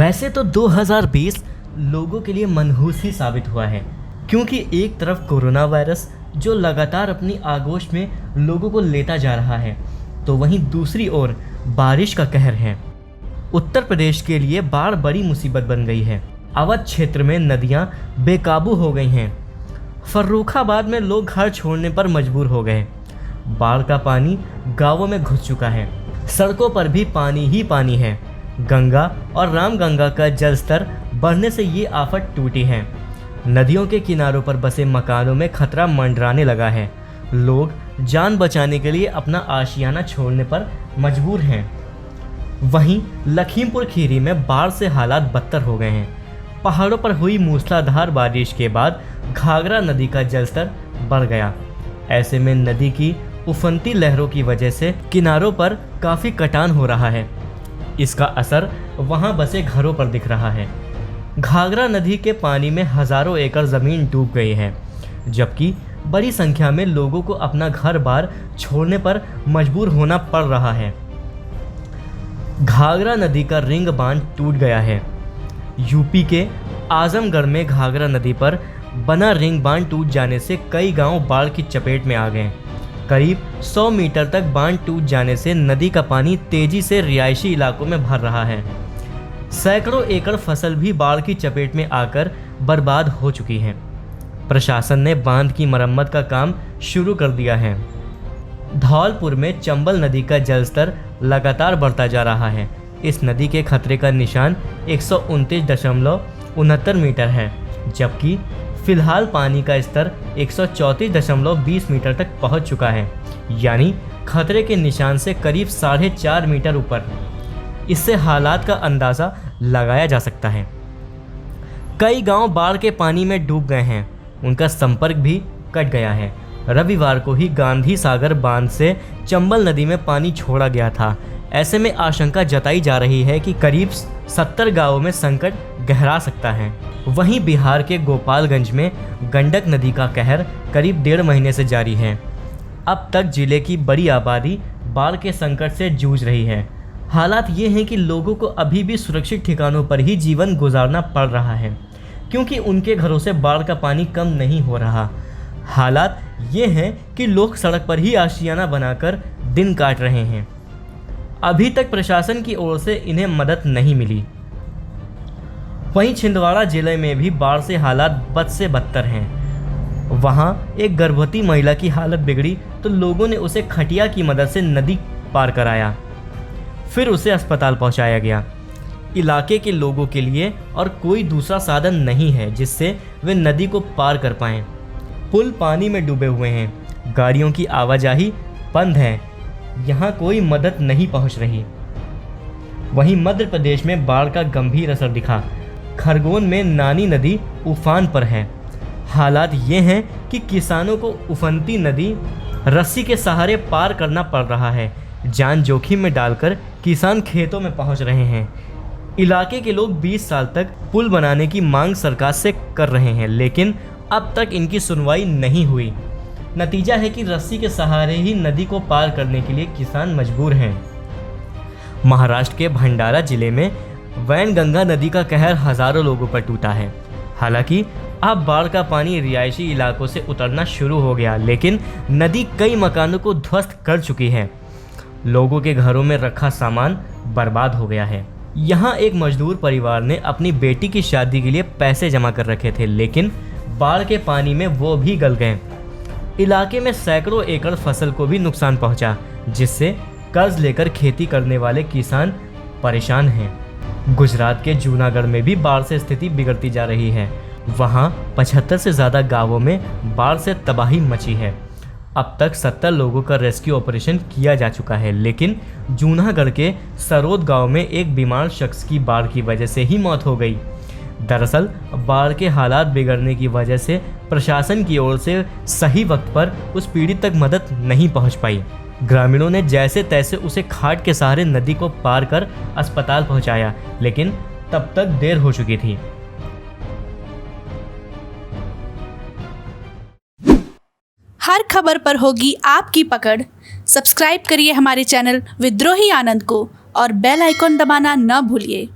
वैसे तो 2020 लोगों के लिए मनहूस ही साबित हुआ है, क्योंकि एक तरफ कोरोना वायरस जो लगातार अपनी आगोश में लोगों को लेता जा रहा है, तो वहीं दूसरी ओर बारिश का कहर है। उत्तर प्रदेश के लिए बाढ़ बड़ी मुसीबत बन गई है। अवध क्षेत्र में नदियां बेकाबू हो गई हैं। फर्रुखाबाद में लोग घर छोड़ने पर मजबूर हो गए। बाढ़ का पानी गांवों में घुस चुका है। सड़कों पर भी पानी ही पानी है। गंगा और रामगंगा का जल स्तर बढ़ने से ये आफत टूटी है। नदियों के किनारों पर बसे मकानों में खतरा मंडराने लगा है। लोग जान बचाने के लिए अपना आशियाना छोड़ने पर मजबूर हैं। वहीं लखीमपुर खीरी में बाढ़ से हालात बदतर हो गए हैं। पहाड़ों पर हुई मूसलाधार बारिश के बाद घाघरा नदी का जलस्तर बढ़ गया। ऐसे में नदी की उफनती लहरों की वजह से किनारों पर काफ़ी कटान हो रहा है। इसका असर वहां बसे घरों पर दिख रहा है। घाघरा नदी के पानी में हजारों एकड़ ज़मीन डूब गई है, जबकि बड़ी संख्या में लोगों को अपना घर बार छोड़ने पर मजबूर होना पड़ रहा है। घाघरा नदी का रिंग बांध टूट गया है। यूपी के आजमगढ़ में घाघरा नदी पर बना रिंग बांध टूट जाने से कई गांव बाढ़ की चपेट में आ गए। करीब 100 मीटर तक बांध टूट जाने से नदी का पानी तेजी से रिहायशी इलाकों में भर रहा है। सैकड़ों एकड़ फसल भी बाढ़ की चपेट में आकर बर्बाद हो चुकी है। प्रशासन ने बांध की मरम्मत का काम शुरू कर दिया है। धौलपुर में चंबल नदी का जलस्तर लगातार बढ़ता जा रहा है। इस नदी के खतरे का निशान 129.69 मीटर है, जबकि फिलहाल पानी का स्तर 134.20 मीटर तक पहुंच चुका है, यानी खतरे के निशान से करीब 4.5 मीटर ऊपर। इससे हालात का अंदाज़ा लगाया जा सकता है। कई गांव बाढ़ के पानी में डूब गए हैं, उनका संपर्क भी कट गया है। रविवार को ही गांधी सागर बांध से चंबल नदी में पानी छोड़ा गया था। ऐसे में आशंका जताई जा रही है कि करीब 70 गांवों में संकट गहरा सकता है। वहीं बिहार के गोपालगंज में गंडक नदी का कहर करीब 1.5 महीने से जारी है। अब तक जिले की बड़ी आबादी बाढ़ के संकट से जूझ रही है। हालात ये हैं कि लोगों को अभी भी सुरक्षित ठिकानों पर ही जीवन गुजारना पड़ रहा है, क्योंकि उनके घरों से बाढ़ का पानी कम नहीं हो रहा। हालात ये हैं कि लोग सड़क पर ही आशियाना बनाकर दिन काट रहे हैं। अभी तक प्रशासन की ओर से इन्हें मदद नहीं मिली। वहीं छिंदवाड़ा जिले में भी बाढ़ से हालात बद से बदतर हैं। वहां एक गर्भवती महिला की हालत बिगड़ी तो लोगों ने उसे खटिया की मदद से नदी पार कराया, फिर उसे अस्पताल पहुंचाया गया। इलाके के लोगों के लिए और कोई दूसरा साधन नहीं है जिससे वे नदी को पार कर पाएं। पुल पानी में डूबे हुए हैं, गाड़ियों की आवाजाही बंद है, यहाँ कोई मदद नहीं पहुँच रही। वहीं मध्य प्रदेश में बाढ़ का गंभीर असर दिखा। खरगोन में नानी नदी उफान पर है। हालात ये हैं कि किसानों को उफनती नदी रस्सी के सहारे पार करना पड़ रहा है। जान जोखिम में डालकर किसान खेतों में पहुँच रहे हैं। इलाके के लोग 20 साल तक पुल बनाने की मांग सरकार से कर रहे हैं, लेकिन अब तक इनकी सुनवाई नहीं हुई। नतीजा है कि रस्सी के सहारे ही नदी को पार करने के लिए किसान मजबूर हैं। महाराष्ट्र के भंडारा जिले में वैनगंगा नदी का कहर हजारों लोगों पर टूटा है। हालांकि अब बाढ़ का पानी रिहायशी इलाकों से उतरना शुरू हो गया, लेकिन नदी कई मकानों को ध्वस्त कर चुकी है। लोगों के घरों में रखा सामान बर्बाद हो गया है। यहाँ एक मजदूर परिवार ने अपनी बेटी की शादी के लिए पैसे जमा कर रखे थे, लेकिन बाढ़ के पानी में वो भी गल गए। इलाके में सैकड़ों एकड़ फसल को भी नुकसान पहुंचा, जिससे कर्ज लेकर खेती करने वाले किसान परेशान हैं। गुजरात के जूनागढ़ में भी बाढ़ से स्थिति बिगड़ती जा रही है। वहां 75 से ज़्यादा गांवों में बाढ़ से तबाही मची है। अब तक 70 लोगों का रेस्क्यू ऑपरेशन किया जा चुका है, लेकिन जूनागढ़ के सरोद गांव में एक बीमार शख्स की बाढ़ की वजह से ही मौत हो गई। दरअसल बाढ़ के हालात बिगड़ने की वजह से प्रशासन की ओर से सही वक्त पर उस पीड़ित तक मदद नहीं पहुंच पाई। ग्रामीणों ने जैसे तैसे उसे खाट के सहारे नदी को पार कर अस्पताल पहुंचाया, लेकिन तब तक देर हो चुकी थी। हर खबर पर होगी आपकी पकड़। सब्सक्राइब करिए हमारे चैनल विद्रोही आनंद को और बेल आइकॉन दबाना न भूलिए।